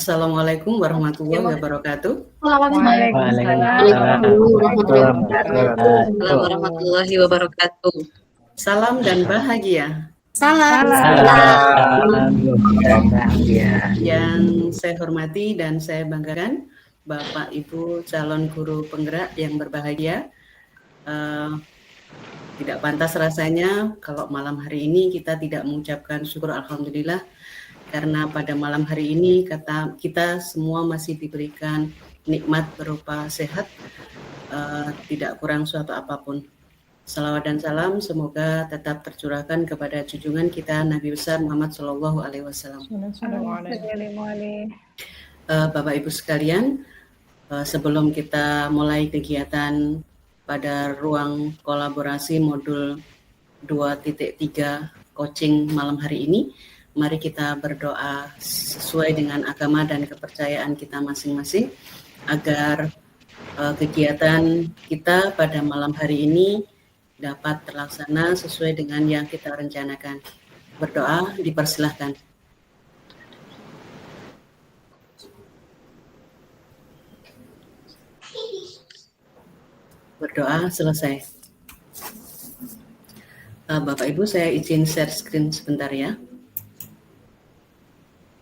Assalamualaikum warahmatullahi wabarakatuh. Waalaikumsalam warahmatullahi wabarakatuh. Salam dan bahagia. Salam. Yang saya hormati dan saya banggakan, Bapak Ibu calon guru penggerak yang berbahagia. Tidak pantas rasanya kalau malam hari ini kita tidak mengucapkan syukur alhamdulillah, karena pada malam hari ini kita semua masih diberikan nikmat berupa sehat, tidak kurang suatu apapun. Salawat dan salam semoga tetap tercurahkan kepada junjungan kita Nabi besar Muhammad Shallallahu Alaihi Wasallam. Bapak Ibu sekalian, sebelum kita mulai kegiatan pada ruang kolaborasi modul 2.3 coaching malam hari ini, mari kita berdoa sesuai dengan agama dan kepercayaan kita masing-masing agar kegiatan kita pada malam hari ini dapat terlaksana sesuai dengan yang kita rencanakan. Berdoa dipersilahkan. Berdoa selesai. Bapak Ibu, saya izin share screen sebentar ya.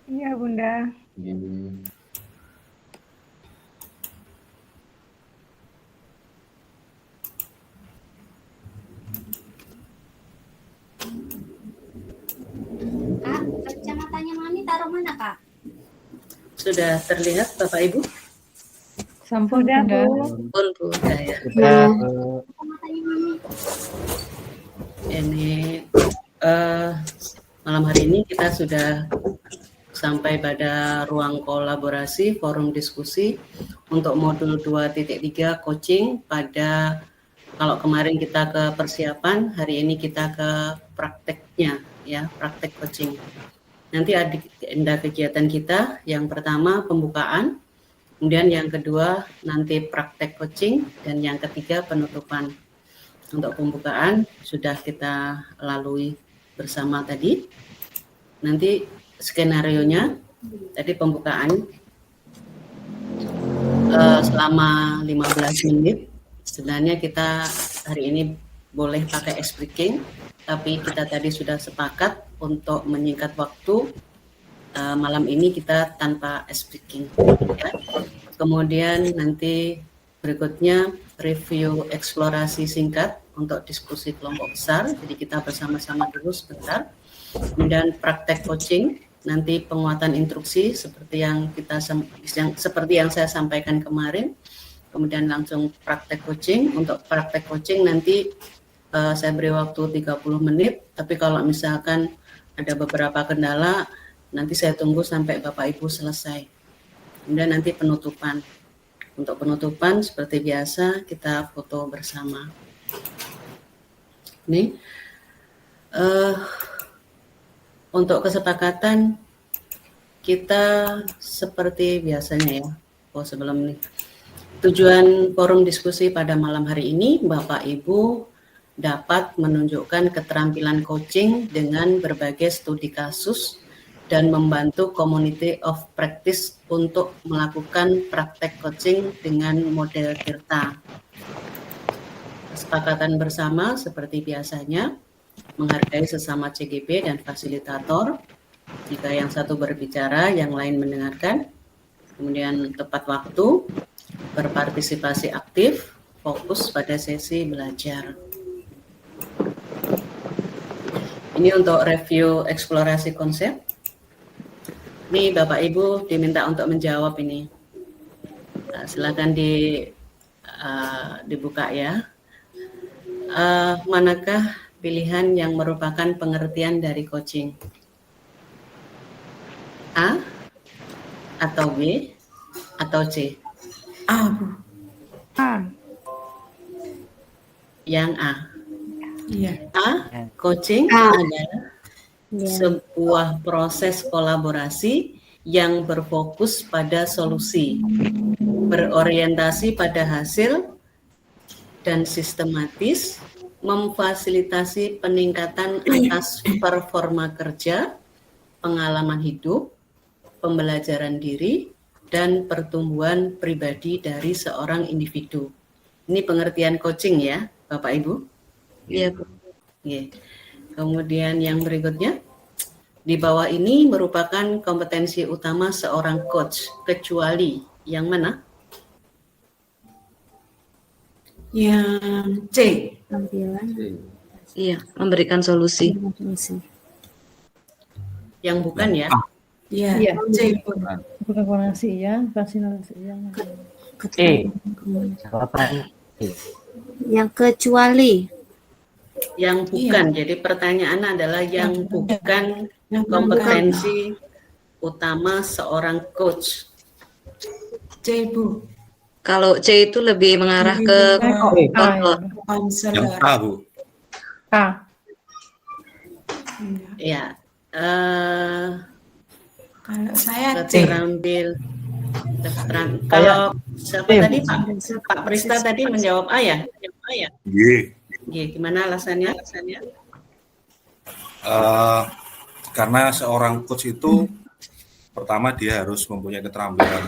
Iya, Bunda. Kak, kacamatanya Mami taruh mana, Kak? Sudah terlihat Bapak Ibu? Sampun, Bunda. Sudah ya. Kacamatanya Mami. Ini malam hari ini kita sudah sampai pada ruang kolaborasi forum diskusi untuk modul 2.3 coaching. Pada kalau kemarin kita ke persiapan, hari ini kita ke prakteknya ya, praktek coaching. Nanti ada kegiatan kita, yang pertama pembukaan, kemudian yang kedua nanti praktek coaching, dan yang ketiga penutupan. Untuk pembukaan sudah kita lalui bersama tadi. Nanti skenarionya, tadi pembukaan selama 15 menit. Sebenarnya kita hari ini boleh pakai speaking, tapi kita tadi sudah sepakat untuk menyingkat waktu. Malam ini kita tanpa speaking. Ya. Kemudian nanti berikutnya review eksplorasi singkat untuk diskusi kelompok besar. Jadi kita bersama-sama dulu sebentar. Kemudian praktek coaching, nanti penguatan instruksi seperti yang saya sampaikan kemarin. Kemudian langsung praktek coaching. Untuk praktek coaching nanti saya beri waktu 30 menit. Tapi kalau misalkan ada beberapa kendala, nanti saya tunggu sampai Bapak Ibu selesai. Kemudian nanti penutupan. Untuk penutupan seperti biasa kita foto bersama. Ini untuk kesepakatan kita seperti biasanya ya. Sebelum ini tujuan forum diskusi pada malam hari ini, Bapak Ibu dapat menunjukkan keterampilan coaching dengan berbagai studi kasus dan membantu community of practice untuk melakukan praktek coaching dengan model Tirta. Kesepakatan bersama seperti biasanya, menghargai sesama CGP dan fasilitator. Jika yang satu berbicara, yang lain mendengarkan. Kemudian tepat waktu, berpartisipasi aktif, fokus pada sesi belajar. Ini untuk review eksplorasi konsep. Ini Bapak Ibu diminta untuk menjawab ini. Silakan dibuka ya. Manakah pilihan yang merupakan pengertian dari coaching? A atau B atau C? A. Yang A. Iya. A, coaching adalah sebuah proses kolaborasi yang berfokus pada solusi, berorientasi pada hasil, dan sistematis memfasilitasi peningkatan atas performa kerja, pengalaman hidup, pembelajaran diri, dan pertumbuhan pribadi dari seorang individu. Ini pengertian coaching ya, Bapak Ibu? Iya, Bu. Oke. Kemudian yang berikutnya, di bawah ini merupakan kompetensi utama seorang coach, kecuali yang mana? Yang C. Tampilan. Iya, memberikan solusi. Yang bukan ya? Iya, Iya. C. Bukan koordinasi ya, fasilitasi yang Jawaban Yang kecuali. Yang bukan. Jadi pertanyaan adalah yang bukan kompetensi utama seorang coach. C, Bu. Kalau C itu lebih mengarah ke Konselor. Yang A, Bu. A. Ya, Kalau saya C. kalau siapa tadi Pak Prista tadi menjawab A ya? Y. Gimana alasannya? Karena seorang coach itu pertama dia harus mempunyai keterampilan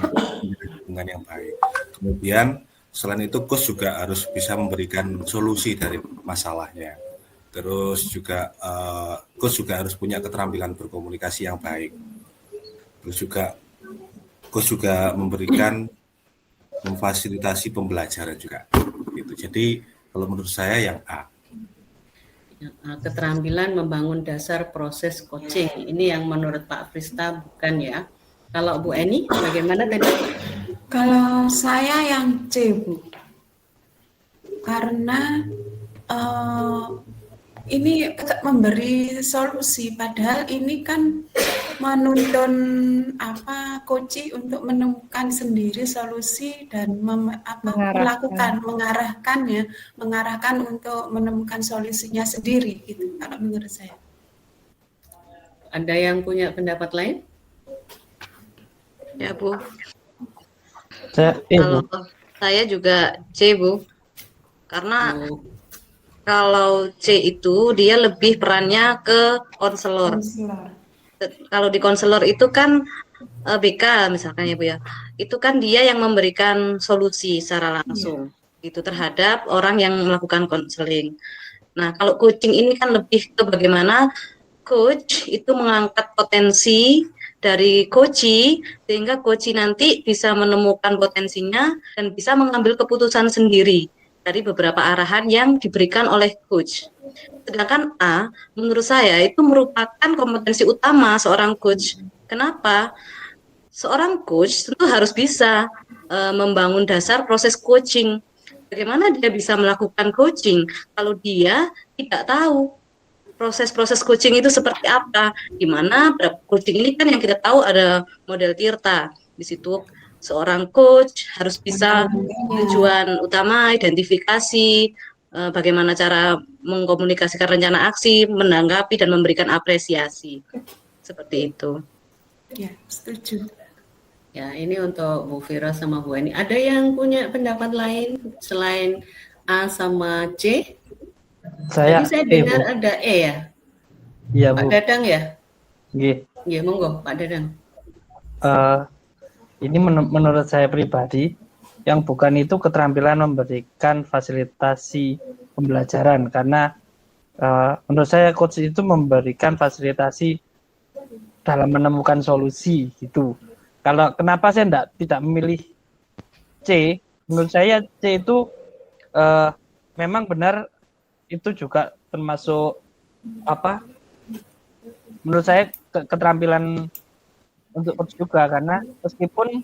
hubungan yang baik. Kemudian selain itu coach juga harus bisa memberikan solusi dari masalahnya. Terus juga coach juga harus punya keterampilan berkomunikasi yang baik. Terus juga coach juga memberikan memfasilitasi pembelajaran juga. Gitu. Jadi kalau menurut saya yang A. Keterampilan membangun dasar proses coaching. Ini yang menurut Pak Prista bukan ya. Kalau Bu Eni bagaimana tadi? Kalau saya yang C, Bu. Karena ini memberi solusi, padahal ini kan menuntun coach untuk menemukan sendiri solusi dan mengarahkan untuk menemukan solusinya sendiri gitu kalau menurut saya. Ada yang punya pendapat lain? Ya, Bu. saya Kalau saya juga C, Bu. Karena kalau C itu dia lebih perannya ke konselor. Kalau di konselor itu kan BK misalkan ya Bu ya, itu kan dia yang memberikan solusi secara langsung gitu terhadap orang yang melakukan konseling. Nah kalau coaching ini kan lebih ke bagaimana coach itu mengangkat potensi dari coachee sehingga coachee nanti bisa menemukan potensinya dan bisa mengambil keputusan sendiri dari beberapa arahan yang diberikan oleh coach. Sedangkan A, menurut saya itu merupakan kompetensi utama seorang coach. Kenapa? Seorang coach tentu harus bisa membangun dasar proses coaching. Bagaimana dia bisa melakukan coaching kalau dia tidak tahu proses-proses coaching itu seperti apa? Di mana coaching ini kan yang kita tahu ada model Tirta. Di situ seorang coach harus bisa tujuan utama, identifikasi, bagaimana cara mengkomunikasikan rencana aksi, menanggapi dan memberikan apresiasi. Seperti itu. Ya, setuju. Ya, ini untuk Bu Vira sama Bu Eni. Ada yang punya pendapat lain selain A sama C? Tadi saya dengar ada E ya? Iya, Pak Bu. Dadang ya? Nggih. Iya, monggo Pak Dadang. Ini menurut saya pribadi, yang bukan itu keterampilan memberikan fasilitasi pembelajaran, karena menurut saya coach itu memberikan fasilitasi dalam menemukan solusi gitu. Kalau kenapa saya tidak memilih C? Menurut saya C itu memang benar itu juga termasuk menurut saya keterampilan untuk coach juga, karena meskipun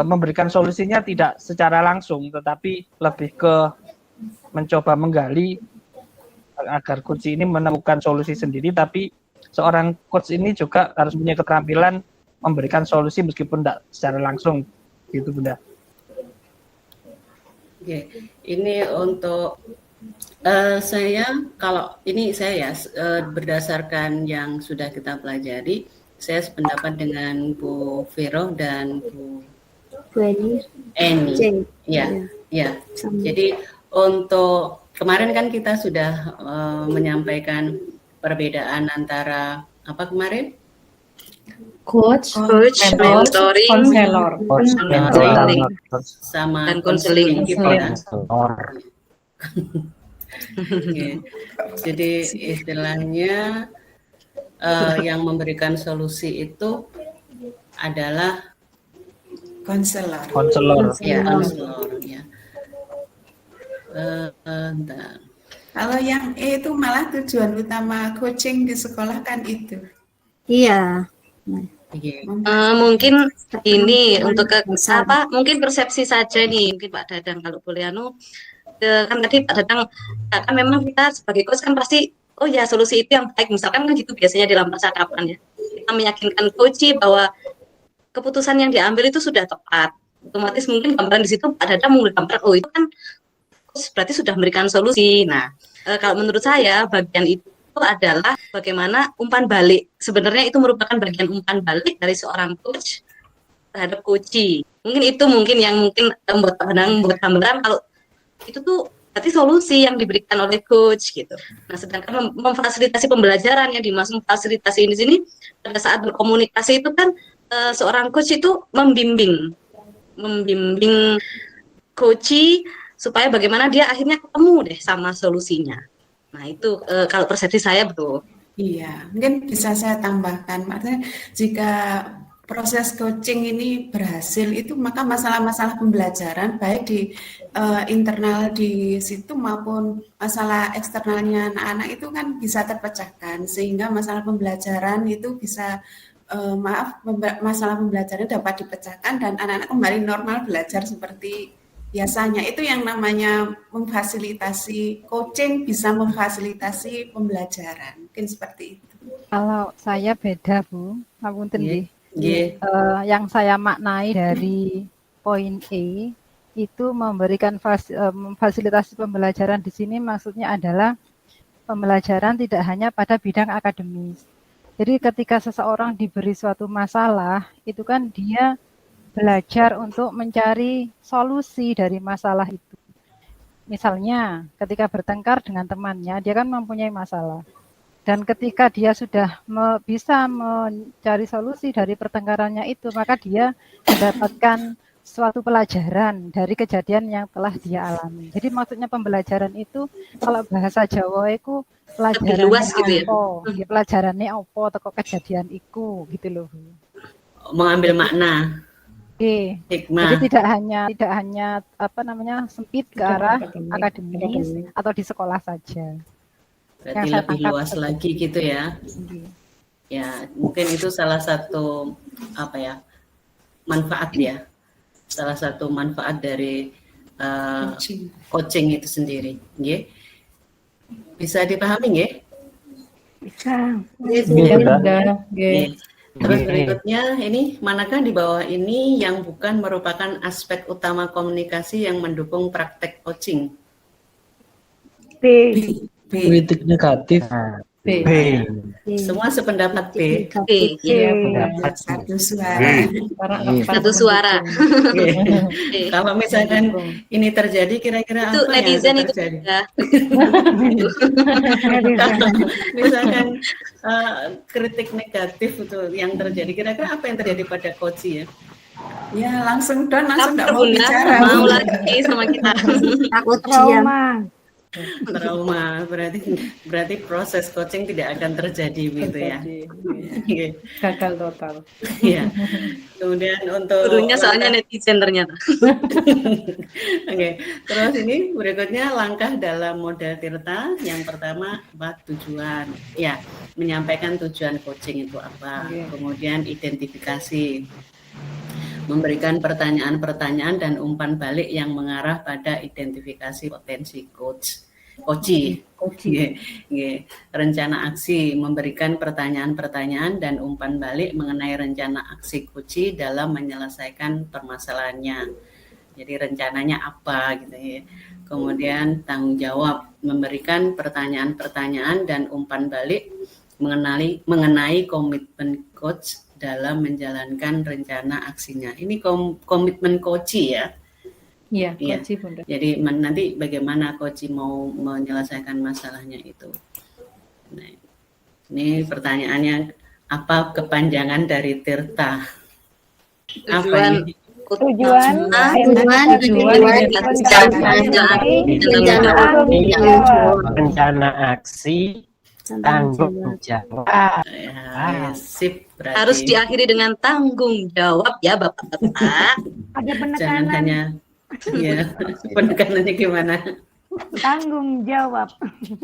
memberikan solusinya tidak secara langsung, tetapi lebih ke mencoba menggali agar coach ini menemukan solusi sendiri, tapi seorang coach ini juga harus punya keterampilan memberikan solusi meskipun tidak secara langsung, gitu Bunda. Oke, ini untuk saya berdasarkan yang sudah kita pelajari, saya sependapat dengan Bu Vero dan Bu Eni. Ya. Jadi untuk kemarin kan kita sudah menyampaikan perbedaan antara apa kemarin? Coach, Coach, mentoring, konselor. Konseling. sama Dan konseling. gitu ya. Konselor. Oke. Jadi istilahnya yang memberikan solusi itu adalah Konselor. Konselor. ya konselor ya. Bentar. Kalau yang E itu malah tujuan utama coaching di sekolah kan itu. Iya. Iya. Mungkin ini untuk mungkin persepsi saja nih, mungkin Pak Dadang kalau boleh kan tadi Pak Dadang kan memang kita sebagai coach kan pasti oh ya solusi itu yang baik, misalkan kan gitu biasanya dalam percakapan ya, kita meyakinkan coach bahwa keputusan yang diambil itu sudah tepat, otomatis mungkin gambaran di situ Pak Dadang menggambarkan oh itu kan coach berarti sudah memberikan solusi. Nah kalau menurut saya bagian itu adalah bagaimana umpan balik. Sebenarnya itu merupakan bagian umpan balik dari seorang coach terhadap coachee. Mungkin yang membuat gambaran kalau itu tuh berarti solusi yang diberikan oleh coach gitu. Nah, sedangkan memfasilitasi pembelajaran yang dimaksud memfasilitasi di sini pada saat berkomunikasi itu kan seorang coach itu membimbing coachee supaya bagaimana dia akhirnya ketemu deh sama solusinya. Nah itu kalau persepsi saya betul. Iya, mungkin bisa saya tambahkan, maksudnya jika proses coaching ini berhasil itu maka masalah-masalah pembelajaran baik di internal di situ maupun masalah eksternalnya anak-anak itu kan bisa terpecahkan sehingga masalah pembelajaran itu bisa masalah pembelajaran dapat dipecahkan dan anak-anak kembali normal belajar seperti biasanya. Itu yang namanya memfasilitasi coaching, bisa memfasilitasi pembelajaran. Mungkin seperti itu. Kalau saya beda, Bu. Ngapunten nggih. Nggih. Yang saya maknai dari poin E itu memberikan fasilitasi pembelajaran di sini maksudnya adalah pembelajaran tidak hanya pada bidang akademis. Jadi ketika seseorang diberi suatu masalah, itu kan dia belajar untuk mencari solusi dari masalah itu. Misalnya, ketika bertengkar dengan temannya, dia kan mempunyai masalah. Dan ketika dia sudah bisa mencari solusi dari pertengkarannya itu, maka dia mendapatkan suatu pelajaran dari kejadian yang telah dia alami. Jadi maksudnya pembelajaran itu, kalau bahasa Jawa itu pelajarannya luas gitu ya? Ya, pelajarannya apa, atau kejadian itu, gitu loh. Mengambil makna. Oke. Hikmah. Jadi tidak hanya sempit ke arah akademis atau di sekolah saja. Berarti lebih luas lagi gitu ya. Ya, mungkin itu salah satu manfaat ya. Salah satu manfaat dari coaching itu sendiri, nggih. Bisa dipahami nggih? Bisa. Nggih. Terus berikutnya ini manakah di bawah ini yang bukan merupakan aspek utama komunikasi yang mendukung praktek coaching? B. Kritik negatif. B. Semua sependapat B. Iya, Satu suara. Satu suara. Kalau misalkan ini terjadi, kira-kira Itu apa yang netizen akan itu terjadi? ya. Kalau misalkan kritik negatif itu yang terjadi, kira-kira apa yang terjadi pada coach ya? Ya langsung langsung Tapi tidak mau Bunda bicara. mau lagi sama kita. Takut diam. Trauma, berarti proses coaching tidak akan terjadi gitu ya. Gagal total. Iya. Kemudian untuk Gurunya soalnya netizen ternyata. Oke. Terus ini berikutnya langkah dalam model Tirta. Yang pertama tujuan. Ya, menyampaikan tujuan coaching itu apa. Kemudian identifikasi. Memberikan pertanyaan-pertanyaan dan umpan balik yang mengarah pada identifikasi potensi coachee. Rencana aksi, memberikan pertanyaan-pertanyaan dan umpan balik mengenai rencana aksi coachee dalam menyelesaikan permasalahannya. Jadi rencananya apa gitu ya. Kemudian tanggung jawab, memberikan pertanyaan-pertanyaan dan umpan balik mengenai komitmen coach dalam menjalankan rencana aksinya. Ini komitmen coachee ya. Iya, coachee Bunda. Jadi nanti bagaimana coachee mau menyelesaikan masalahnya itu. Nah, ini pertanyaannya Apa kepanjangan dari Tirta? Apa Tujuan ini? Tujuan rencana aksi tanggung jawab. Ya, sip, berarti harus diakhiri dengan tanggung jawab ya Bapak-bapak. Ada jangan penekanan hanya ya penekanannya gimana? tanggung jawab.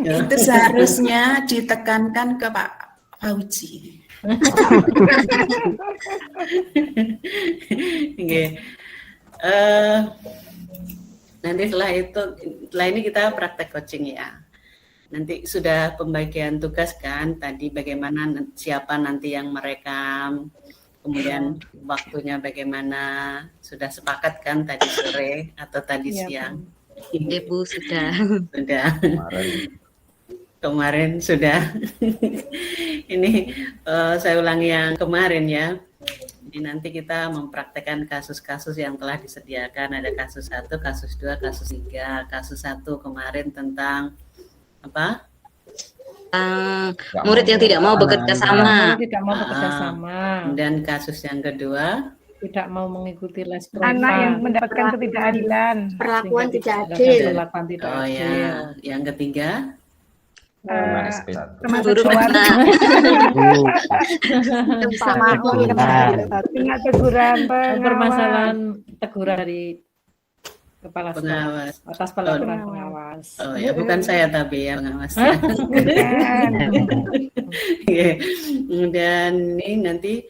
Itu seharusnya ditekankan ke Pak Fauzi. Oke. Nanti setelah ini kita praktek coaching ya. Nanti sudah pembagian tugas kan, tadi bagaimana siapa nanti yang merekam, kemudian waktunya bagaimana, sudah sepakat kan tadi sore atau tadi siang? Ibu sudah. Sudah. Kemarin sudah. Ini saya ulangi yang kemarin ya. Jadi nanti kita mempraktekkan kasus-kasus yang telah disediakan. Ada kasus 1, kasus 2, kasus 3. Kasus 1 kemarin tentang apa? Murid yang tidak mau bekerja sama. Tidak mau bekerja sama. Kemudian kasus yang kedua, Tidak mau mengikuti les privat. Anak yang mendapatkan ketidakadilan. Perlakuan tidak adil. Perlakuan tidak oh adil. ya, yang ketiga, Guru anak. Tingkat teguran Permasalahan teguran dari kepala sekolah pengawas. atas perlakuan pengawas. Oh ya, bukan saya tapi ya pengawas. Dan ini nanti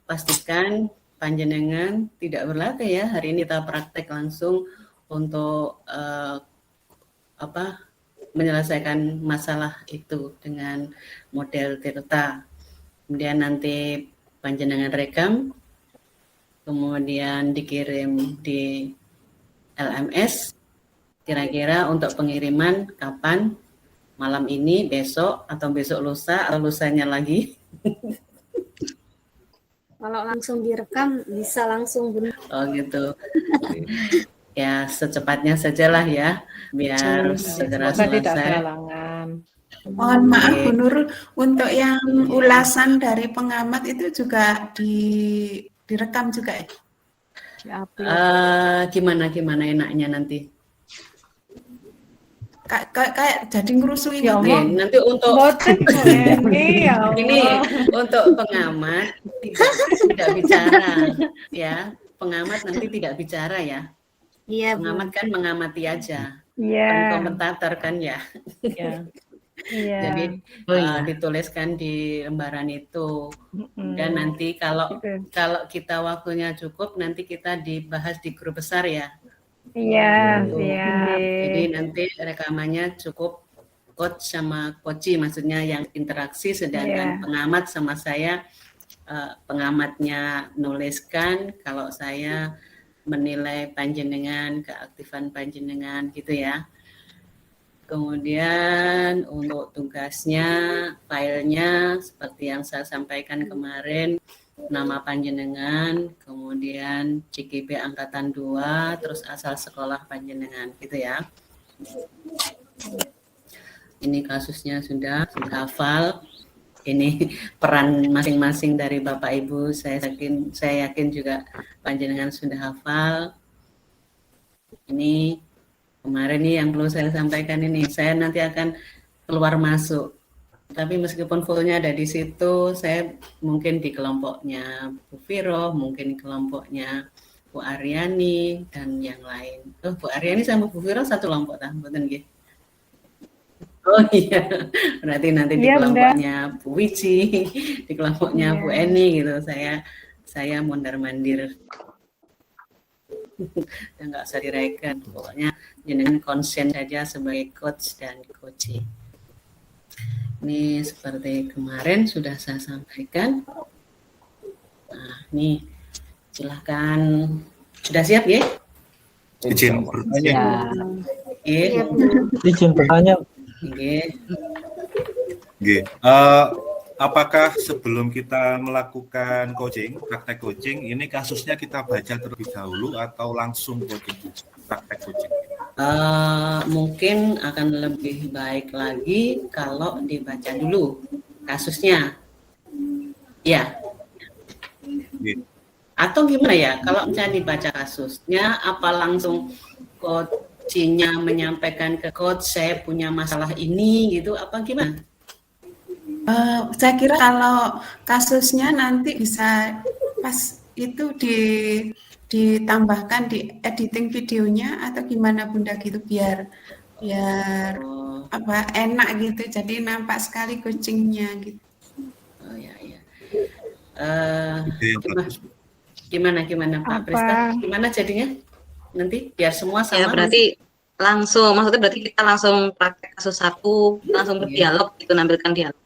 pastikan panjenengan tidak berlatih ya. Hari ini kita praktek langsung untuk menyelesaikan masalah itu dengan model Tirta. Kemudian nanti panjenengan rekam, kemudian dikirim di LMS. Kira-kira untuk pengiriman kapan? Malam ini, besok, atau besok lusa, atau lusanya lagi? Kalau langsung direkam bisa langsung benar. Oh gitu. Ya secepatnya sajalah ya, biar segera Semoga tidak selesai. terhalangan. Mohon maaf Bu Nur, untuk yang ulasan dari pengamat itu juga direkam juga ya? Gimana enaknya nanti? Kayak jadi ngerusui Ya gitu. Oke, nanti untuk ini untuk pengamat tidak bicara ya. Pengamat nanti tidak bicara ya. Iya, Pengamat kan mengamati aja. Iya. Kan komentator kan ya. Ya. Iya. Jadi dituliskan di lembaran itu. Dan nanti kalau kita waktunya cukup, nanti kita dibahas di grup besar ya. Iya, Gitu. siap. Jadi nanti rekamannya cukup coach sama coachi, maksudnya yang interaksi, sedangkan pengamat sama saya, pengamatnya nuliskan, kalau saya menilai panjenengan, keaktifan panjenengan gitu ya. Kemudian untuk tugasnya, filenya seperti yang saya sampaikan kemarin, nama panjenengan, kemudian CGP angkatan 2, terus asal sekolah panjenengan gitu ya. Ini kasusnya sudah hafal. Ini peran masing-masing dari Bapak Ibu, saya yakin juga panjenengan sudah hafal. Ini kemarin nih yang perlu saya sampaikan ini, saya nanti akan keluar masuk. Tapi meskipun fullnya ada di situ, saya mungkin di kelompoknya Bu Viro, mungkin kelompoknya Bu Aryani, dan yang lain. Oh, Bu Aryani sama Bu Viro satu kelompok, betul nggih? Oh iya, berarti nanti di kelompoknya Bu Wici, di kelompoknya Bu Eni gitu. Saya mondar-mandir. Dan nggak usah direken, pokoknya jenengan konsen saja sebagai coach dan coachee. Ini seperti kemarin sudah saya sampaikan. Nah, ini silahkan. Sudah siap ya? Izin bertanya. Iya. Izin bertanya. Oke. Apakah sebelum kita melakukan coaching, praktek coaching, ini kasusnya kita baca terlebih dahulu atau langsung coaching, praktek coaching? Mungkin akan lebih baik lagi kalau dibaca dulu kasusnya. Ya. Atau gimana ya? Kalau misalnya dibaca kasusnya, apa langsung coachnya menyampaikan ke coach saya punya masalah ini gitu? Apa gimana? Saya kira kalau kasusnya nanti bisa pas itu ditambahkan di editing videonya atau gimana Bunda gitu biar apa enak gitu, jadi nampak sekali coachingnya gitu. Oh ya ya. Gimana Pak Prista? Gimana jadinya? Nanti biar semua sama. Ya berarti langsung, maksudnya berarti kita langsung praktek kasus satu, langsung berdialog gitu, nampilkan dialog.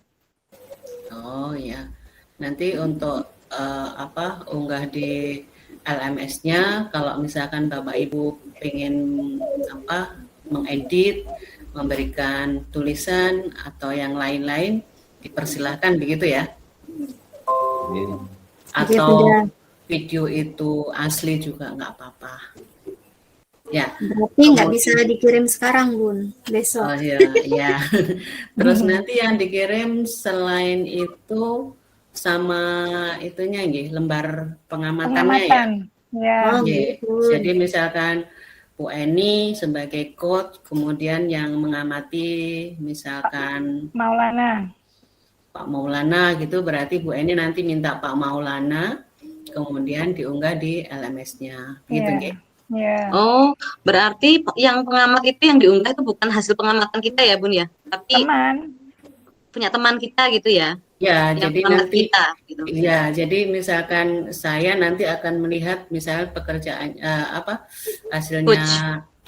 Oh ya, nanti untuk unggah di LMS-nya, kalau misalkan Bapak Ibu pengen mengedit, memberikan tulisan atau yang lain-lain, dipersilahkan begitu ya. Atau video itu asli juga nggak apa-apa. Ya. Berarti nggak bisa dikirim sekarang, Bun. Besok. Oh iya, iya. Terus nanti yang dikirim selain itu sama itunya nggih, lembar pengamatannya ya. Ya. Oh, Nggih. gitu. Jadi misalkan Bu Eni sebagai coach, kemudian yang mengamati misalkan Maulana. Pak Maulana gitu, berarti Bu Eni nanti minta Pak Maulana, kemudian diunggah di LMS-nya, gitu nggih. Yeah. Oh, berarti yang pengamat itu yang diunggah itu bukan hasil pengamatan kita ya, Bun ya? Tapi punya teman kita gitu ya? Ya, yang jadi nanti kita, gitu. Ya, jadi misalkan saya nanti akan melihat misalnya pekerjaan hasilnya Coach.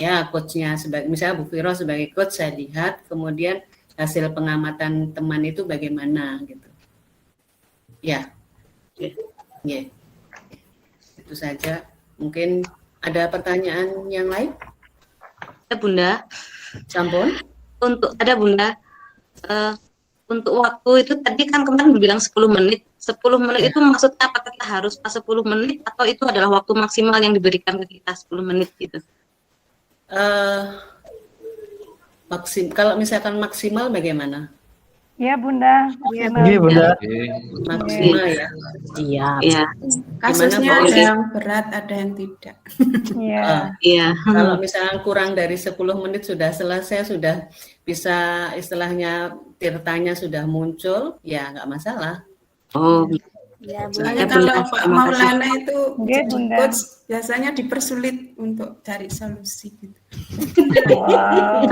Ya, coachnya sebagai misalnya Bu Viro sebagai coach, saya lihat kemudian hasil pengamatan teman itu bagaimana gitu. Ya. Ya. Itu saja. Mungkin ada pertanyaan yang lain? Ada Bunda. Sampun? Ada Bunda. Untuk waktu itu tadi kan kemarin bilang 10 menit. 10 menit itu maksudnya apakah kita harus pas 10 menit atau itu adalah waktu maksimal yang diberikan ke kita 10 menit gitu? Kalau misalkan maksimal bagaimana? Ya Bunda. Iya Bunda. Maksimal ya. Iya. Iya. Kasusnya ada yang berat, ada yang tidak. Iya. Iya. Kalau misalnya kurang dari 10 menit sudah selesai, sudah bisa istilahnya tirtanya sudah muncul, ya nggak masalah. Oh. Ya, Soalnya kalau Pak Maulana itu jadi coach biasanya dipersulit untuk cari solusi gitu. Wow.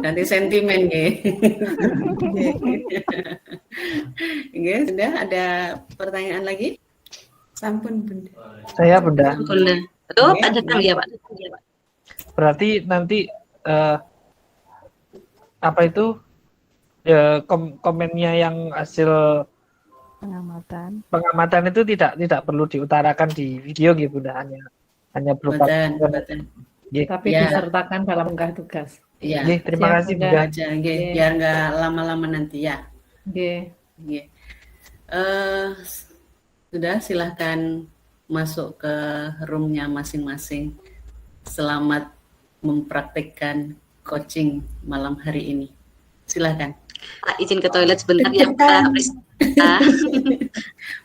Nanti sentimen ya. Sudah ada pertanyaan lagi? Sampun Bunda. Saya Bunda. Bunda. Aduh, ada kan ya Pak? Berarti nanti apa itu komennya yang hasil pengamatan itu tidak perlu diutarakan di video gitu Bunda, hanya berupa Betul. Tapi disertakan dalam unggah tugas. Iya. Terima kasih Bunda. Biar nggak lama-lama nanti ya. Sudah, silahkan masuk ke roomnya masing-masing. Selamat mempraktikkan coaching malam hari ini. Silahkan. Pak, izin ke toilet sebentar ya, Pak Prista.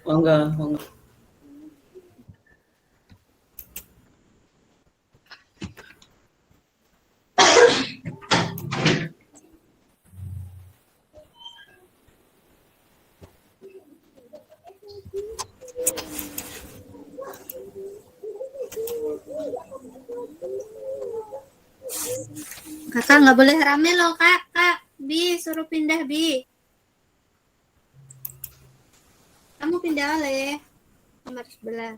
Monggo. Kakak nggak boleh rame loh, Kak. Bi, suruh pindah, Bi. Kamu pindah oleh kamar sebelah.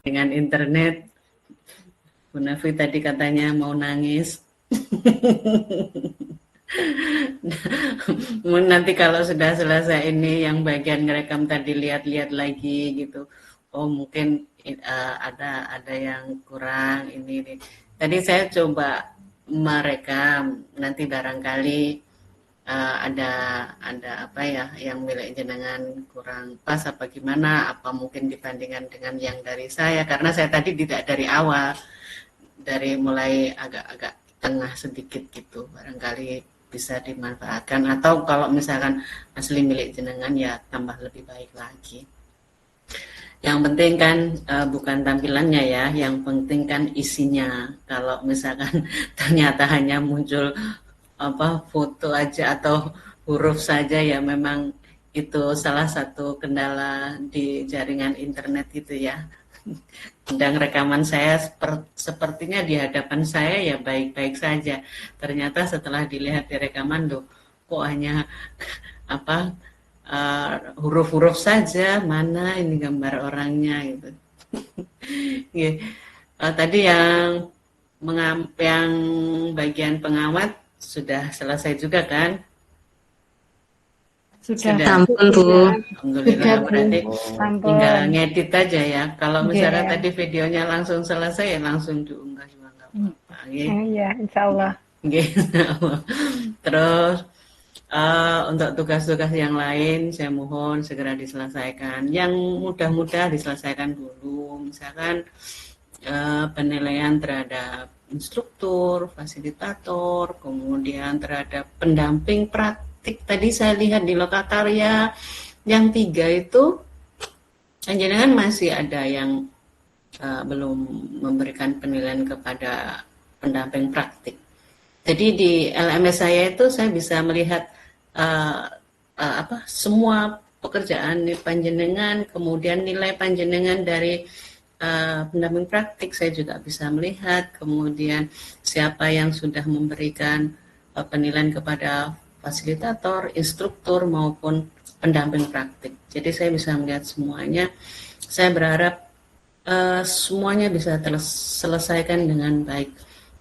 dengan internet. Bu Nafi tadi katanya mau nangis. Nanti kalau sudah selesai ini yang bagian ngerekam tadi lihat-lihat lagi gitu. Oh mungkin ada yang kurang ini. Tadi saya coba merekam, nanti barangkali ada apa ya yang milik jenengan kurang pas apa gimana, apa mungkin dibandingkan dengan yang dari saya, karena saya tadi tidak dari awal, dari mulai agak-agak tengah sedikit gitu, barangkali bisa dimanfaatkan, atau kalau misalkan asli milik jenengan ya tambah lebih baik lagi. Yang penting kan bukan tampilannya ya, yang penting kan isinya. Kalau misalkan ternyata hanya muncul foto aja atau huruf saja, ya memang itu salah satu kendala di jaringan internet itu ya. Dan rekaman saya sepertinya di hadapan saya ya baik-baik saja. Ternyata setelah dilihat di rekaman kok hanya huruf-huruf saja, mana ini gambar orangnya gitu. Tadi yang bagian pengawat sudah selesai juga kan? Sudah. Ampun, Bu. Alhamdulillah, berarti tinggal ngedit aja ya. Kalau misalnya Yeah. tadi videonya langsung selesai ya langsung diunggah juga nggak apa-apa. Iya, insya Allah. Terus untuk tugas-tugas yang lain saya mohon segera diselesaikan. Yang mudah-mudah diselesaikan dulu. Misalkan penilaian terhadap instruktur, fasilitator, kemudian terhadap pendamping praktik. Tadi saya lihat di Lokakarya yang 3 itu jenengan masih ada yang belum memberikan penilaian kepada pendamping praktik. Jadi di LMS saya itu saya bisa melihat semua pekerjaan panjenengan, kemudian nilai panjenengan dari pendamping praktik saya juga bisa melihat, kemudian siapa yang sudah memberikan penilaian kepada fasilitator, instruktur maupun pendamping praktik. Jadi saya bisa melihat semuanya. Saya berharap semuanya bisa terselesaikan dengan baik.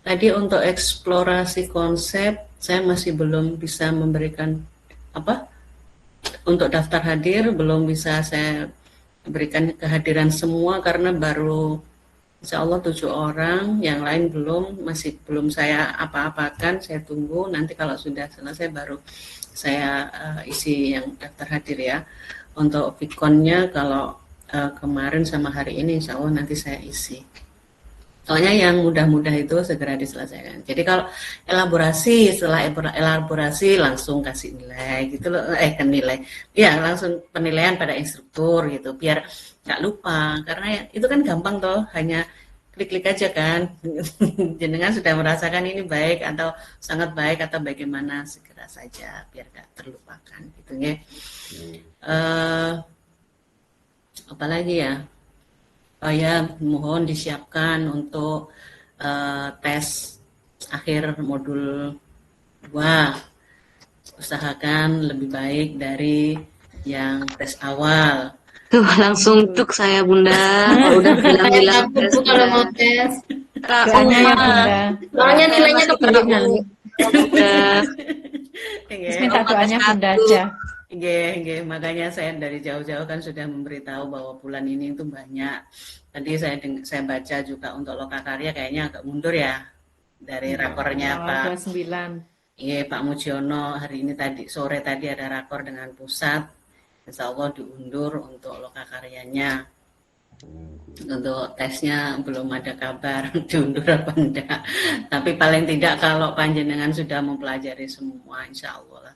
Tadi untuk eksplorasi konsep saya masih belum bisa memberikan untuk daftar hadir, belum bisa saya berikan kehadiran semua karena baru insya Allah 7 orang, yang lain masih belum saya apa-apakan, saya tunggu, nanti kalau sudah selesai baru saya isi yang daftar hadir ya. Untuk Vkonnya kalau kemarin sama hari ini insya Allah nanti saya isi. Soalnya yang mudah-mudah itu segera diselesaikan. Jadi kalau setelah elaborasi langsung kasih nilai gitu loh, nilai. Ya, langsung penilaian pada instruktur gitu, biar nggak lupa. Karena itu kan gampang toh, hanya klik-klik aja kan. Jenengan sudah merasakan ini baik atau sangat baik atau bagaimana, segera saja biar nggak terlupakan gitu ya. Apalagi ya? Ya mohon disiapkan untuk tes akhir modul 2. Usahakan lebih baik dari yang tes awal. Tuh langsung tuk saya Bunda. Kalau udah bilang-bilang tes kalau mau tes. Doanya ya, Bunda. Soalnya nilainya kebanyakan. Terus minta doanya Bunda aja. Makanya saya dari jauh-jauh kan sudah memberitahu bahwa bulan ini itu banyak. Tadi saya baca juga untuk Lokakarya kayaknya agak mundur ya dari rakornya Pak. 29. Iya, Pak Mujiono hari ini sore tadi ada rakor dengan pusat. Insya Allah diundur untuk Lokakaryanya. Untuk tesnya belum ada kabar diundur apa enggak. Tapi paling tidak kalau panjenengan sudah mempelajari semua, insya Allah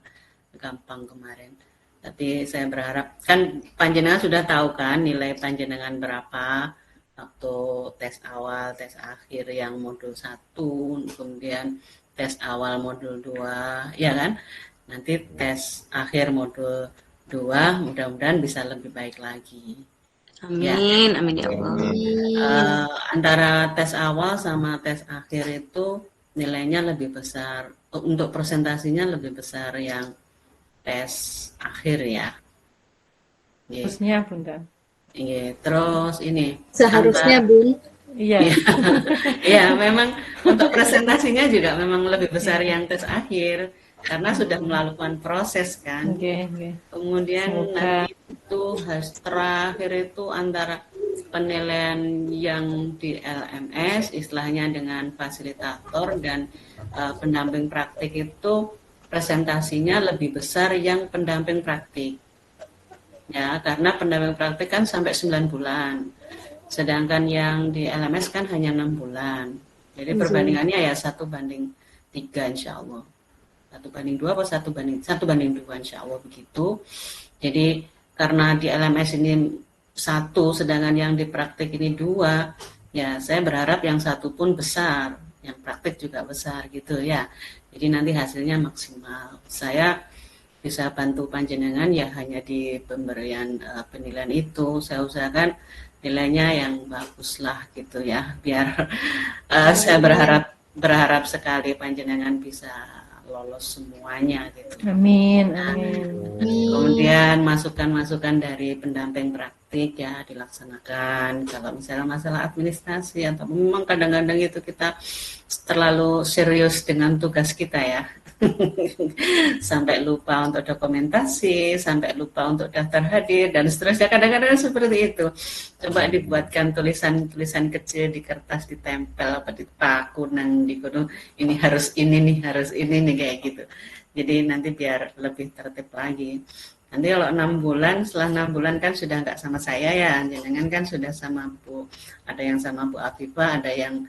gampang kemarin. Tapi saya berharap kan panjenengan sudah tahu kan nilai panjenengan berapa waktu tes awal, tes akhir yang modul 1, kemudian tes awal modul 2, ya kan? Nanti tes akhir modul 2 mudah-mudahan bisa lebih baik lagi. Amin, ya. Amin ya Allah. Antara tes awal sama tes akhir itu nilainya lebih besar, untuk presentasinya lebih besar yang tes akhir ya. Terusnya Bunda. Iya, terus ini Seharusnya, Bun. Iya. Iya, memang untuk presentasinya juga memang lebih besar yang tes akhir karena sudah melakukan proses kan. Kemudian Semoga. nanti itu terakhir itu antara penilaian yang di LMS istilahnya dengan fasilitator dan pendamping praktik itu presentasinya lebih besar yang pendamping praktik. Ya, karena pendamping praktik kan sampai 9 bulan. Sedangkan yang di LMS kan hanya 6 bulan. Jadi perbandingannya ya 1:3 insya Allah. 1:2 atau 1:2 insya Allah begitu. Jadi karena di LMS ini 1, sedangkan yang di praktik ini 2, ya saya berharap yang 1 pun besar, yang praktik juga besar gitu ya. Jadi nanti hasilnya maksimal. Saya bisa bantu panjenengan ya hanya di pemberian penilaian itu. Saya usahakan nilainya yang bagus lah gitu ya, biar saya berharap sekali panjenengan bisa lolos semuanya gitu. Amin, Nah, amin. kemudian masukan-masukan dari pendamping praktik ya dilaksanakan. Kalau misalnya masalah administrasi atau memang kadang-kadang itu kita terlalu serius dengan tugas kita ya. Sampai lupa untuk dokumentasi, sampai lupa untuk daftar hadir dan seterusnya. Kadang-kadang seperti itu. Coba dibuatkan tulisan-tulisan kecil di kertas, ditempel apa dipaku nang di gunung. Ini harus ini nih, harus ini nih kayak gitu. Jadi nanti biar lebih tertib lagi. Nanti kalau 6 bulan, setelah 6 bulan kan sudah nggak sama saya ya, jangan kan sudah sama Bu, ada yang sama Bu Afifah, ada yang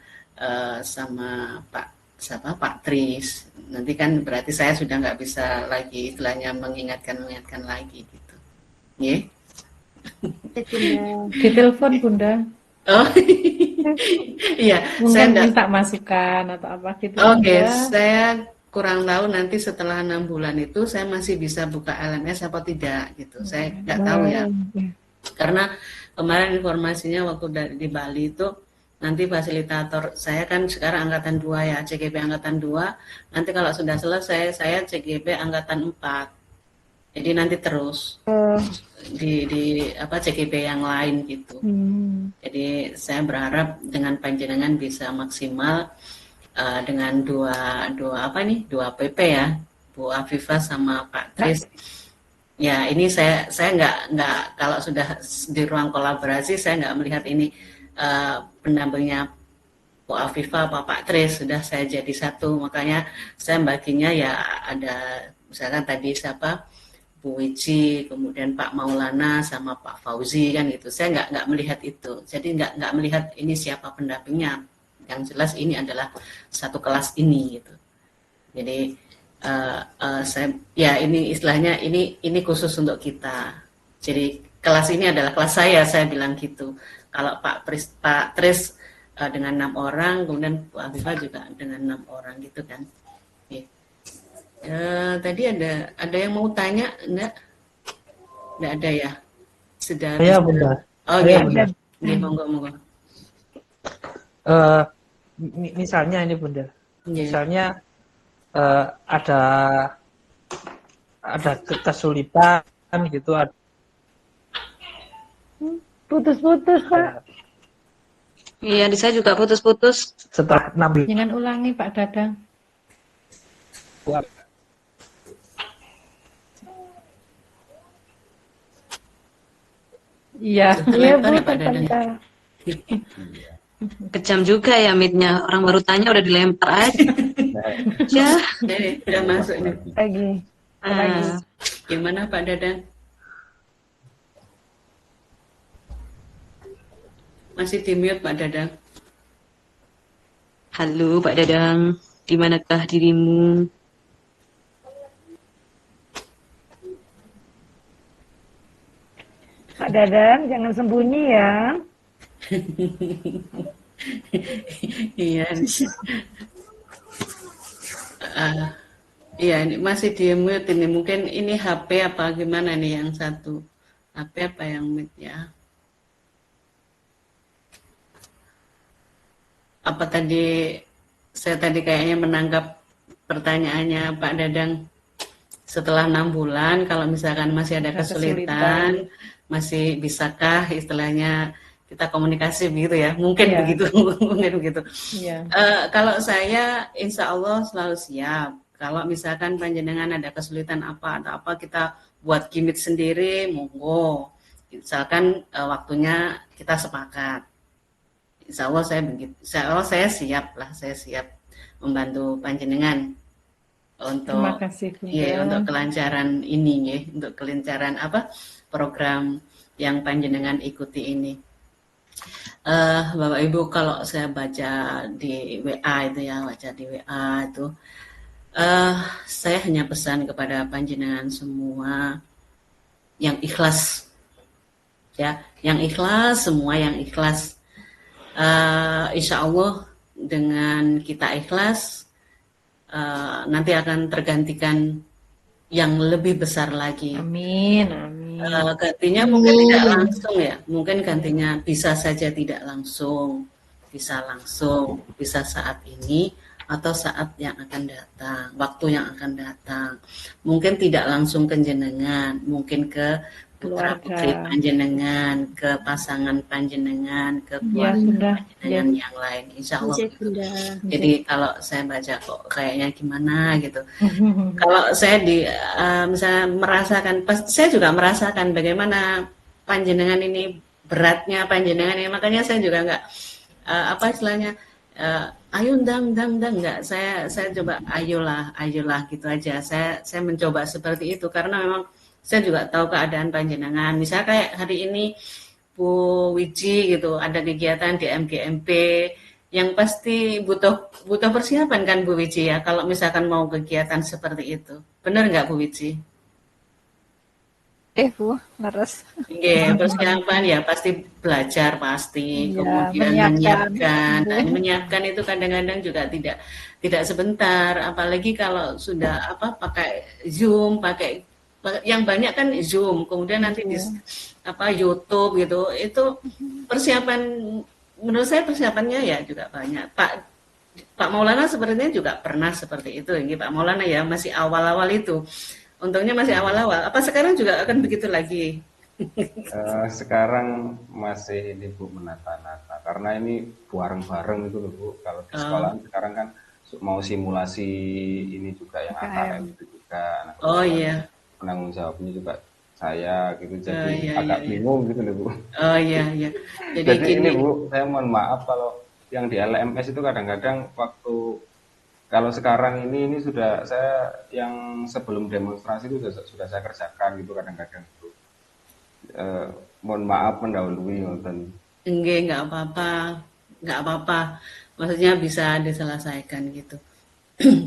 sama Pak Tris. Nanti kan berarti saya sudah nggak bisa lagi istilahnya mengingatkan lagi gitu. Ya. Ditelepon Bunda. Oh. Iya, saya minta masukan atau apa gitu. Oke, saya kurang tahu nanti setelah 6 bulan itu saya masih bisa buka LMS apa tidak gitu. Saya nggak tahu ya. Karena kemarin informasinya waktu di Bali itu nanti fasilitator saya kan sekarang angkatan 2 ya, CGP angkatan 2. Nanti kalau sudah selesai saya CGP angkatan 4. Jadi nanti terus di apa CGP yang lain gitu. Jadi saya berharap dengan panjenengan bisa maksimal dengan dua PP ya, Bu Afifah sama Pak Tris. Ya ini saya nggak kalau sudah di ruang kolaborasi saya nggak melihat ini pendampingnya Bu Afifah Pak Tris, sudah saya jadi satu, makanya saya baginya ya ada misalkan tadi siapa Bu Wiji, kemudian Pak Maulana sama Pak Fauzi kan gitu. Saya nggak melihat itu, jadi nggak melihat ini siapa pendampingnya. Yang jelas ini adalah satu kelas ini gitu. Jadi saya ya ini istilahnya ini khusus untuk kita. Jadi kelas ini adalah kelas saya bilang gitu. Kalau Pak Tris dengan 6 orang, kemudian Bu Afifah juga dengan 6 orang gitu kan. Oke. Tadi ada yang mau tanya enggak? Enggak ada ya? Sudah Ya, bisa. Bunda. Oh iya, monggo. Misalnya ini Bunda, misalnya ada kesulitan gitu, putus-putus Pak. Iya, di saya juga putus-putus. Setelah 6 bulan. Jangan ulangi Pak Dadang. Iya, Bu, terpental. Kejam juga ya midnya, orang baru tanya udah dilempar aja. Ya, udah masuk nih. Lagi. Gimana Pak Dadang? Masih di mute Pak Dadang. Halo Pak Dadang, di manakah dirimu? Pak Dadang, jangan sembunyi ya. Iya. Iya, ini masih di mute ini. Mungkin ini HP apa gimana nih yang satu? HP apa yang mute ya? Apa tadi saya kayaknya menangkap pertanyaannya Pak Dadang, setelah 6 bulan kalau misalkan masih ada kesulitan masih bisakah istilahnya kita komunikasi begitu ya? Mungkin Iya. begitu, mungkin begitu. Iya. Kalau saya insya Allah selalu siap. Kalau misalkan panjenengan ada kesulitan apa atau apa, kita buat gimmick sendiri, monggo. Misalkan waktunya kita sepakat. Insya Allah saya begitu. Insya Allah saya siap lah, saya siap membantu panjenengan Terima untuk kasih untuk Bunda. kelancaran ini ya, untuk kelancaran program yang panjenengan ikuti ini. Bapak Ibu, kalau saya baca di WA itu ya, saya hanya pesan kepada panjenengan semua yang ikhlas, ya, yang ikhlas, semua yang ikhlas. Insya Allah dengan kita ikhlas, nanti akan tergantikan yang lebih besar lagi. Amin, amin. Gantinya mungkin tidak langsung ya, mungkin gantinya bisa saja tidak langsung, bisa langsung, bisa saat ini atau saat yang akan datang, waktu yang akan datang. Mungkin tidak langsung ke jenengan, mungkin ke putra putri panjenengan, ke pasangan panjenengan, ke keluarga panjenengan yang lain, insya Allah. Jadi kalau saya baca kok kayaknya gimana gitu. Kalau saya misalnya merasakan, saya juga merasakan bagaimana panjenengan ini, beratnya panjenengan ini, makanya saya juga nggak istilahnya ayo ndang nggak, saya coba ayolah gitu aja. Saya mencoba seperti itu karena memang saya juga tahu keadaan panjenengan. Misalnya kayak hari ini Bu Wiji gitu, ada kegiatan di MGMP yang pasti butuh persiapan kan Bu Wiji ya, kalau misalkan mau kegiatan seperti itu. Benar nggak Bu Wiji? Bu, leres. Persiapan ya pasti belajar pasti, kemudian menyiapkan itu kadang-kadang juga tidak sebentar, apalagi kalau sudah pakai Zoom, yang banyak kan Zoom, kemudian nanti di YouTube gitu, itu persiapan, menurut saya persiapannya ya juga banyak. Pak Maulana sepertinya juga pernah seperti itu, ya Pak Maulana ya, masih awal-awal itu. Untungnya masih awal-awal. Apa sekarang juga akan begitu lagi? Sekarang masih ini Bu, menata-nata, karena ini bareng-bareng itu loh Bu. Kalau di sekolah sekarang kan mau simulasi ini juga yang AKM itu juga. Oh iya. Penanggung jawabnya juga saya gitu, jadi agak bingung gitu loh Bu. Oh iya. Jadi ini Bu, saya mohon maaf kalau yang di LMS itu kadang-kadang waktu, kalau sekarang ini sudah saya yang sebelum demonstrasi itu sudah saya kerjakan gitu kadang-kadang Bu. Mohon maaf mendahului nonton. Nggak apa-apa. Maksudnya bisa diselesaikan gitu.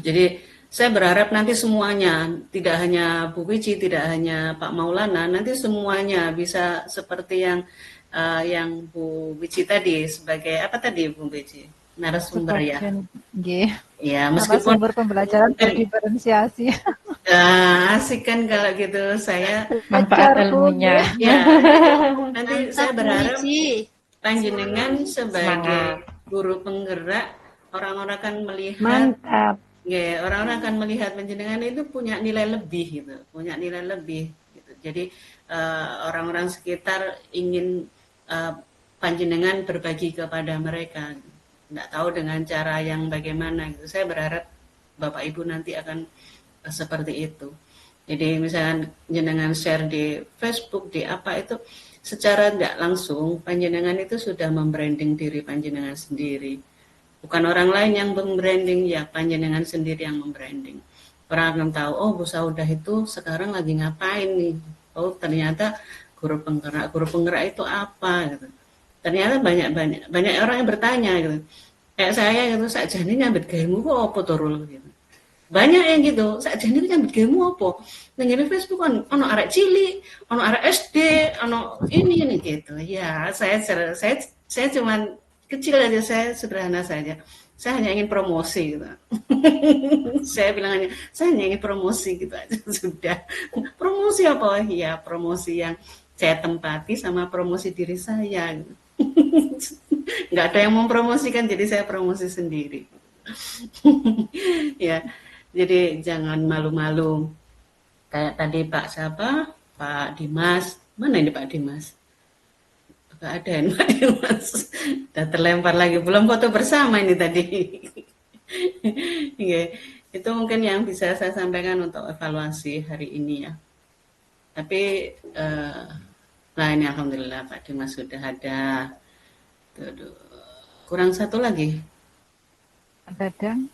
Jadi saya berharap nanti semuanya, tidak hanya Bu Wiji, tidak hanya Pak Maulana, nanti semuanya bisa seperti yang Bu Wiji tadi, sebagai apa tadi Bu Wiji? Narasumber ya. Ya, meskipun sumber pembelajaran berdiferensiasi. Asik kan kalau gitu, saya manfaat ilmunya. Ya, nanti saya berharap panjenengan sebagai guru penggerak, orang-orang akan melihat. Mantap. Ya, orang-orang akan melihat panjenengan itu punya nilai lebih gitu, gitu. Jadi orang-orang sekitar ingin panjenengan berbagi kepada mereka, nggak tahu dengan cara yang bagaimana gitu. Saya berharap Bapak Ibu nanti akan seperti itu. Jadi misalkan panjenengan share di Facebook, di apa itu, secara tidak langsung panjenengan itu sudah membranding diri panjenengan sendiri. Bukan orang lain yang membranding, ya panjenengan sendiri yang membranding. Orang akan tahu, oh Bu Saudah itu sekarang lagi ngapain nih? Oh ternyata guru penggerak itu apa? Gitu. Ternyata banyak orang yang bertanya gitu. Kayak saya gitu, sakjane nyambet gayemu kok apa turul gitu. Banyak yang gitu, sakjane nyambet gayemu apa? Nang Facebook kan ono arek cilik, ono arek SD, ono ini gitu. Ya, saya cuman kecil aja, saya sederhana saja. Saya hanya ingin promosi gitu. Saya bilang saya hanya ingin promosi gitu aja sudah. Promosi apa? Ya promosi yang saya tempati sama promosi diri saya. Gitu. Nggak ada yang mempromosikan, jadi saya promosi sendiri. Ya, jadi jangan malu-malu. Kayak tadi Pak Dimas Mana ini Pak Dimas? Gak ada ini Pak Dimas. Udah terlempar lagi. Belum foto bersama ini tadi. Oke. Itu mungkin yang bisa saya sampaikan untuk evaluasi hari ini ya. Tapi nah ini alhamdulillah Pak Dimas sudah ada. Tuh. Kurang satu lagi. Pak Dadang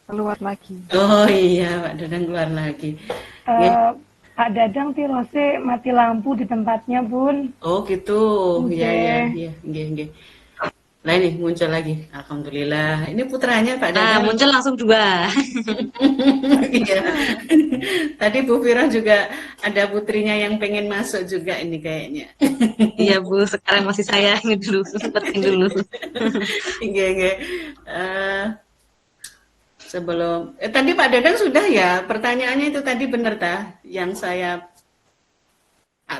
keluar lagi. Oh iya Pak Dadang keluar lagi. Pak Dadang tirose mati lampu di tempatnya, Bun. Oh gitu. Iya. Nah ini muncul lagi. Alhamdulillah. Ini putranya Pak Dadang. muncul langsung 2. Iya. Tadi Bu Fira juga ada putrinya yang pengen masuk juga ini kayaknya. Iya Bu, sekarang masih saya ini dulu, sempetin dulu. Iya. Sebelum tadi Pak Dadang sudah ya, pertanyaannya itu tadi benar tah yang saya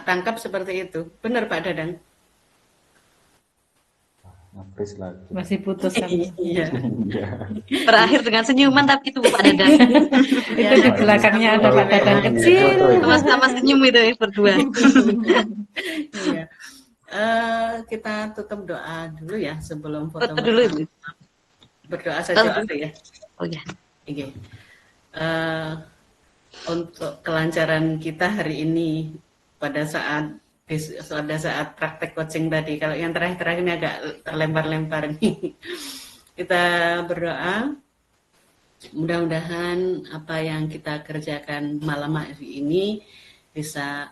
tangkap seperti itu. Benar Pak Dadang? Habis lagi. Masih putus kami. Iya. Terakhir dengan senyuman tapi itu Pak Dadang. Itu di belakangnya ada Pak Dadang kecil. Sama-sama senyum itu ya berdua. Iya. Kita tutup doa dulu ya sebelum foto dulu itu. Berdoa saja ya. Oh ya. Oke. Untuk kelancaran kita hari ini pada saat praktek coaching tadi, kalau yang terakhir ini agak terlempar-lempar nih. Kita berdoa, mudah-mudahan apa yang kita kerjakan malam hari ini bisa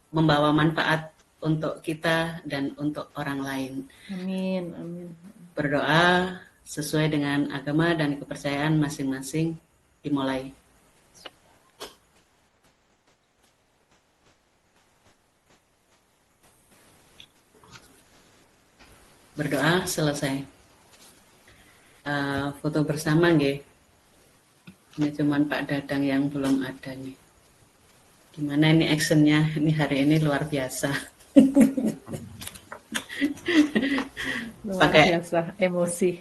membawa manfaat untuk kita dan untuk orang lain. Amin. Berdoa sesuai dengan agama dan kepercayaan masing-masing dimulai. Berdoa selesai. Foto bersama nggih. Ini cuman Pak Dadang yang belum ada nih. Gimana ini actionnya? Ini hari ini luar biasa. Luar biasa emosi.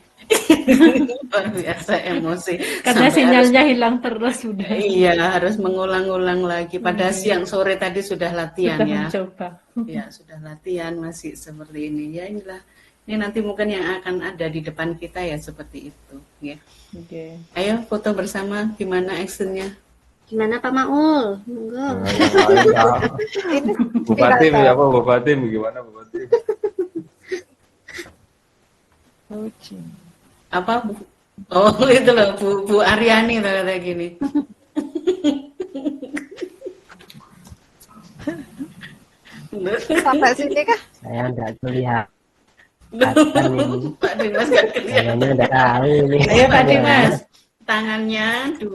Luar biasa emosi. Karena Sampai sinyalnya hilang terus sudah. Iya, harus mengulang-ulang lagi. Pada siang sore tadi sudah latihan Sudah ya. mencoba. Ya, sudah latihan masih seperti ini. Ya inilah. Ini nanti mungkin yang akan ada di depan kita ya seperti itu. Ya. Oke. Ayo foto bersama. Gimana actionnya? Gimana Pak Maul? Monggo. Bu Fatim ya apa Bu Fatim gimana Bu Fatim? Apa Bu? Oh itu loh Bu Aryani kata gini. Sampai sini kah? Saya enggak melihat. Pak Dimas nggak kelihatan. Kayaknya udah tahu nih. Ayo Pak Dimas, tangannya 2,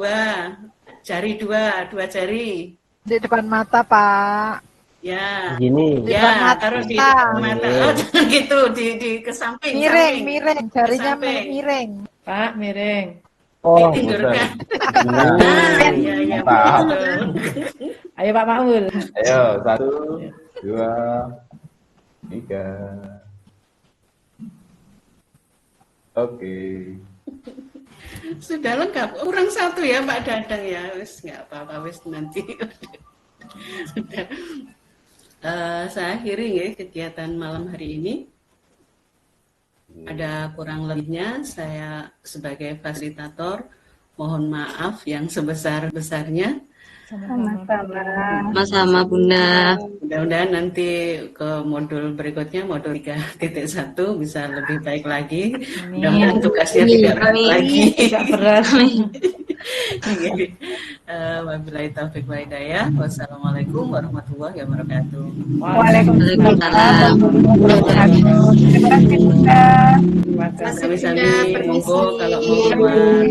jari 2 jari. Di depan mata, Pak. Ya. Gini. Ya, taruh di depan mata. Oh, jangan gitu, di ke samping. Miring, jarinya miring. Pak, miring. Oh, Tidurkan. Iya, Paham. betul. Ayo Pak Maul. Ayo 1, 2, 3. Oke. Sudah lengkap. Kurang 1 ya Pak Dadang ya. Wis nggak apa-apa wis nanti. Sudah. Saya akhiri ya kegiatan malam hari ini. Ada kurang lebihnya saya sebagai fasilitator mohon maaf yang sebesar-besarnya. Sama-sama Bunda. Mudah-mudahan nanti ke modul berikutnya, modul 3.1 bisa lebih baik lagi. Mudah-mudahan tugasnya tidak berat lagi. Tidak berat. Wabillahi taufiq wal hidayah. Wassalamualaikum warahmatullahi wabarakatuh. Waalaikumsalam. Terima kasih Bunda. Sami-sami, monggo kalau mau keluar.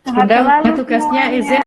Bunda, tugasnya izin